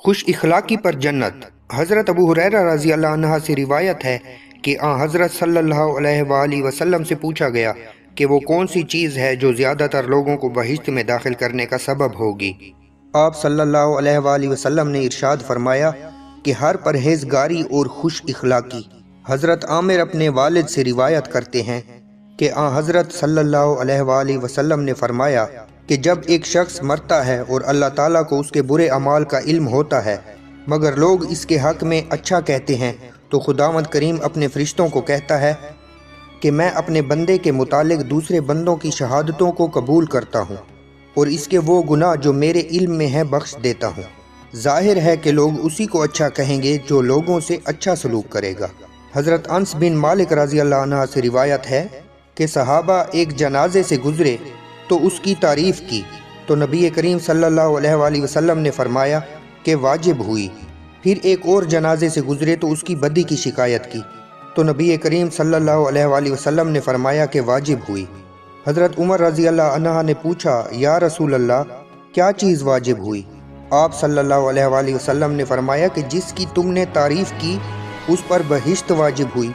خوش اخلاقی پر جنت۔ حضرت ابو ہریرہ رضی اللہ عنہ سے روایت ہے کہ حضرت صلی اللہ علیہ وآلہ وسلم سے پوچھا گیا کہ وہ کون سی چیز ہے جو زیادہ تر لوگوں کو بہشت میں داخل کرنے کا سبب ہوگی۔ آپ صلی اللہ علیہ وآلہ وسلم نے ارشاد فرمایا کہ ہر پرہیزگاری اور خوش اخلاقی۔ حضرت عامر اپنے والد سے روایت کرتے ہیں کہ حضرت صلی اللہ علیہ وآلہ وسلم نے فرمایا کہ جب ایک شخص مرتا ہے اور اللہ تعالیٰ کو اس کے برے اعمال کا علم ہوتا ہے مگر لوگ اس کے حق میں اچھا کہتے ہیں تو خداوند کریم اپنے فرشتوں کو کہتا ہے کہ میں اپنے بندے کے متعلق دوسرے بندوں کی شہادتوں کو قبول کرتا ہوں اور اس کے وہ گناہ جو میرے علم میں ہیں بخش دیتا ہوں۔ ظاہر ہے کہ لوگ اسی کو اچھا کہیں گے جو لوگوں سے اچھا سلوک کرے گا۔ حضرت انس بن مالک رضی اللہ عنہ سے روایت ہے کہ صحابہ ایک جنازے سے گزرے تو اس کی تعریف کی تو نبی کریم صلی اللہ علیہ وآلہ وسلم نے فرمایا کہ واجب ہوئی۔ پھر ایک اور جنازے سے گزرے تو اس کی بدی کی شکایت کی تو نبی کریم صلی اللہ علیہ وآلہ وسلم نے فرمایا کہ واجب ہوئی۔ حضرت عمر رضی اللہ عنہ نے پوچھا یا رسول اللہ کیا چیز واجب ہوئی؟ آپ صلی اللہ علیہ وآلہ وسلم نے فرمایا کہ جس کی تم نے تعریف کی اس پر بہشت واجب ہوئی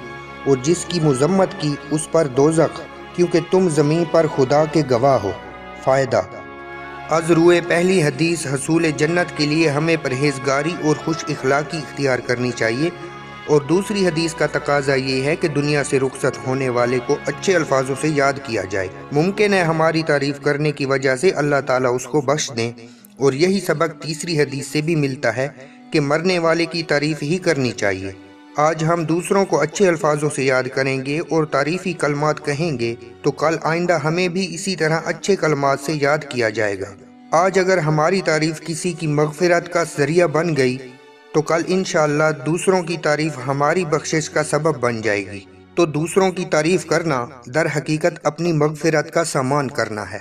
اور جس کی مذمت کی اس پر دوزخ، کیونکہ تم زمین پر خدا کے گواہ ہو۔ فائدہ: از روئے پہلی حدیث حصول جنت کے لیے ہمیں پرہیزگاری اور خوش اخلاقی اختیار کرنی چاہیے، اور دوسری حدیث کا تقاضا یہ ہے کہ دنیا سے رخصت ہونے والے کو اچھے الفاظوں سے یاد کیا جائے۔ ممکن ہے ہماری تعریف کرنے کی وجہ سے اللہ تعالیٰ اس کو بخش دیں، اور یہی سبق تیسری حدیث سے بھی ملتا ہے کہ مرنے والے کی تعریف ہی کرنی چاہیے۔ آج ہم دوسروں کو اچھے الفاظوں سے یاد کریں گے اور تعریفی کلمات کہیں گے تو کل آئندہ ہمیں بھی اسی طرح اچھے کلمات سے یاد کیا جائے گا۔ آج اگر ہماری تعریف کسی کی مغفرت کا ذریعہ بن گئی تو کل انشاءاللہ دوسروں کی تعریف ہماری بخشش کا سبب بن جائے گی۔ تو دوسروں کی تعریف کرنا در حقیقت اپنی مغفرت کا سامان کرنا ہے۔